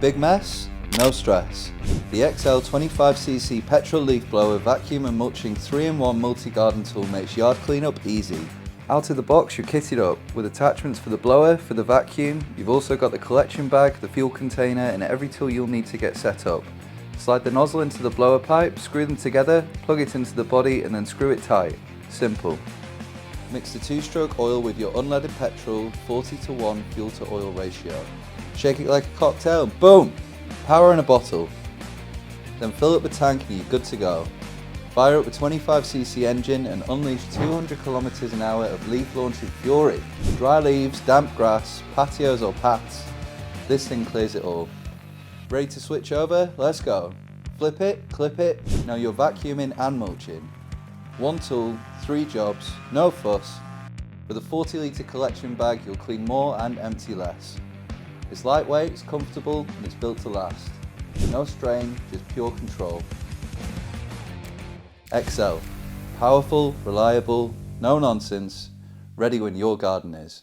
big mess? No stress. The XL 25cc Petrol Leaf Blower vacuum and mulching 3-in-1 multi-garden tool makes yard cleanup easy. Out of the box you're kitted up with attachments for the blower, for the vacuum. You've also got the collection bag, the fuel container and every tool you'll need to get set up. Slide the nozzle into the blower pipe, screw them together, plug it into the body and then screw it tight. Simple. Mix the 2-stroke oil with your unleaded petrol, 40:1 fuel to oil ratio. Shake it like a cocktail, boom! Power in a bottle. Then fill up the tank and you're good to go. Fire up the 25cc engine and unleash 200 km an hour of leaf launching fury. Dry leaves, damp grass, patios or paths, this thing clears it all. Ready to switch over? Let's go. Flip it, clip it, now you're vacuuming and mulching. 1 tool, 3 jobs, no fuss. With a 40-litre collection bag you'll clean more and empty less. It's lightweight, it's comfortable and it's built to last. No strain, just pure control. XL. Powerful, reliable, no nonsense, ready when your garden is.